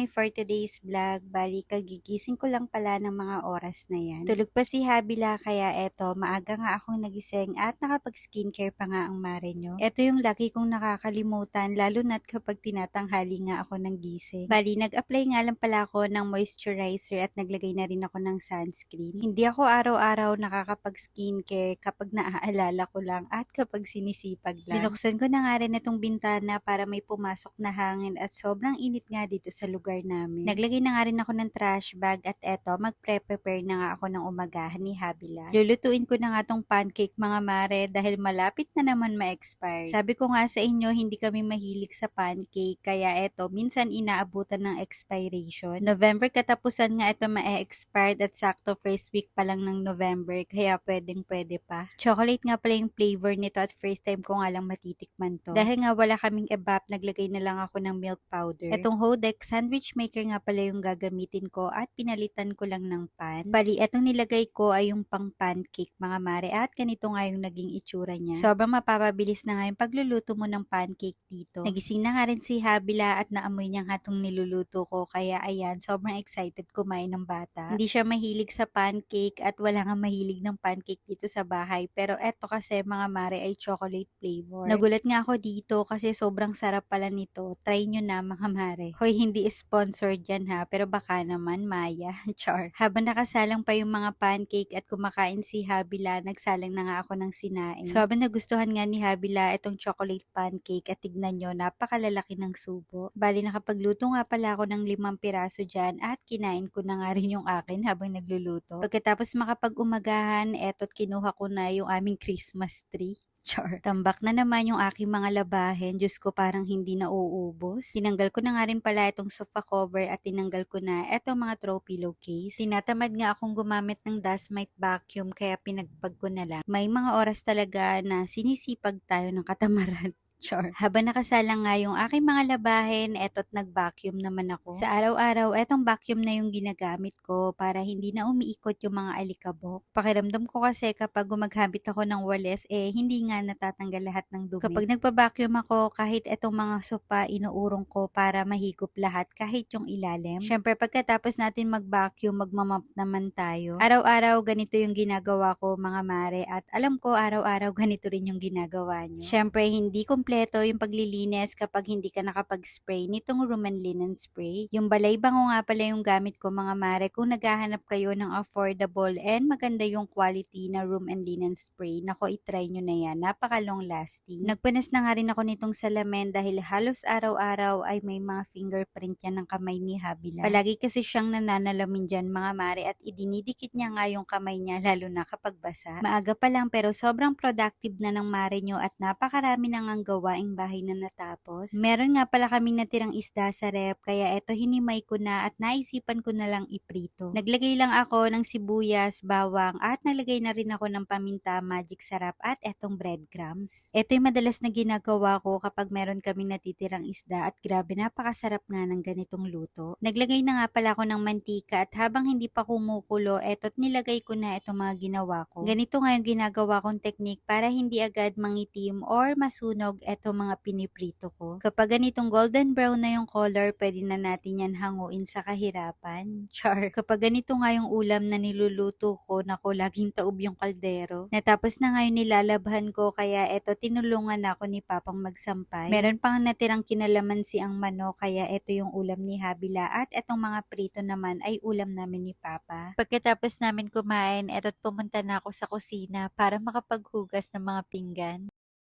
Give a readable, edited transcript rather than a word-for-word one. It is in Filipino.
Hi for today's vlog. Bali, kagigising ko lang pala ng mga oras na yan. Tulog pa si Habila kaya eto, maaga nga akong nagising at nakapag-skincare pa nga ang mare nyo. Eto yung lagi kong nakakalimutan lalo na't kapag tinatanghali nga ako ng gising. Bali, nag-apply nga lang pala ako ng moisturizer at naglagay na rin ako ng sunscreen. Hindi ako araw-araw nakakapag-skincare kapag naaalala ko lang at kapag sinisipag lang. Binuksan ko na nga rin itong bintana para may pumasok na hangin at sobrang init nga dito sa lugar namin. Naglagay na nga rin ako ng trash bag at eto, mag-prepare na nga ako ng umagahan ni Habila. Lulutuin ko na nga tong pancake mga mare dahil malapit na naman ma-expire. Sabi ko nga sa inyo, hindi kami mahilig sa pancake kaya eto, minsan inaabutan ng expiration. November katapusan nga ito ma-expired at sakto first week pa lang ng November kaya pwede pa. Chocolate nga pala yung flavor nito at first time ko nga lang matitikman to. Dahil nga wala kaming evap, naglagay na lang ako ng milk powder. Etong Hodex sandwich maker nga pala yung gagamitin ko at pinalitan ko lang ng pan. Bali, etong nilagay ko ay yung pang pancake mga mare at ganito nga yung naging itsura niya. Sobrang mapapabilis na nga yung pagluluto mo ng pancake dito. Nagising na nga rin si Habila at naamoy niya nga itong niluluto ko kaya ayan, sobrang excited kumain ng bata. Hindi siya mahilig sa pancake at wala nga mahilig ng pancake dito sa bahay pero eto kasi mga mare ay chocolate flavor. Nagulat nga ako dito kasi sobrang sarap pala nito. Try nyo na mga mare. Hoy, hindi sponsored yan ha, pero baka naman Maya. Char. Habang nakasalang pa yung mga pancake at kumakain si Habila, nagsalang na nga ako ng sinaing. So habang nagustuhan nga ni Habila itong chocolate pancake at tignan nyo, napakalalaki ng subo. Bali nakapagluto nga pala ako ng 5 piraso dyan at kinain ko na nga rin yung akin habang nagluluto. Pagkatapos makapag-umagahan, eto't kinuha ko na yung aming Christmas tree. Char. Tambak na naman yung aking mga labahin. Diyos ko, parang hindi na uubos. Tinanggal ko na nga rin pala itong sofa cover at tinanggal ko na itong mga throw pillowcase. Tinatamad nga akong gumamit ng dust mite vacuum kaya pinagpag ko na lang. May mga oras talaga na sinisipag tayo ng katamaran. Char. Habang nakasalang nga yung aking mga labahin, eto't nag-vacuum naman ako. Sa araw-araw, etong vacuum na yung ginagamit ko para hindi na umiikot yung mga alikabok. Pakiramdam ko kasi kapag gumagamit ako ng walis, hindi nga natatanggal lahat ng dumi. Kapag nagpa-vacuum ako, kahit etong mga sopa, inuurong ko para mahigop lahat kahit yung ilalim. Syempre, pagkatapos natin mag-vacuum, magmamap naman tayo. Araw-araw, ganito yung ginagawa ko mga mare at alam ko araw-araw ganito rin yung ginagawa nyo. Syempre, hindi kompleto yung paglilinis kapag hindi ka nakapag-spray nitong room and linen spray. Yung balay bango nga pala yung gamit ko mga mare kung naghahanap kayo ng affordable and maganda yung quality na room and linen spray. Nako, itry nyo na yan. Napaka long lasting. Nagpunas na nga rin ako nitong salamin dahil halos araw-araw ay may mga fingerprint yan ng kamay ni Habila. Palagi kasi siyang nananalamin dyan mga mare at idinidikit niya nga yung kamay niya lalo na kapag basa. Maaga pa lang pero sobrang productive na ng mare nyo at napakarami nang ang gawaing bahay na natapos. Meron nga pala kaming natirang isda sa rep kaya eto hinimay ko na at naisipan ko na lang iprito. Naglagay lang ako ng sibuyas, bawang at naglagay na rin ako ng paminta, magic sarap at etong breadcrumbs. Ito yung madalas na ginagawa ko kapag meron kaming natitirang isda at grabe napakasarap nga ng ganitong luto. Naglagay na nga pala ako ng mantika at habang hindi pa kumukulo, eto't nilagay ko na itong mga ginawa ko. Ganito nga yung ginagawa kong technique para hindi agad mangitim or masunog etong mga piniprito ko. Kapag ganitong golden brown na yung color, pwede na natin yan hanguin sa kahirapan. Char. Kapag ganito nga yung ulam na niluluto ko, nako laging taob yung kaldero. Natapos na nga yung nilalabhan ko kaya eto tinulungan ako ni Papang magsampay. Meron pang natirang kinalamansi ang manok kaya eto yung ulam ni Habila at etong mga prito naman ay ulam namin ni Papa. Pagkatapos namin kumain, eto't pumunta na ako sa kusina para makapaghugas ng mga pinggan.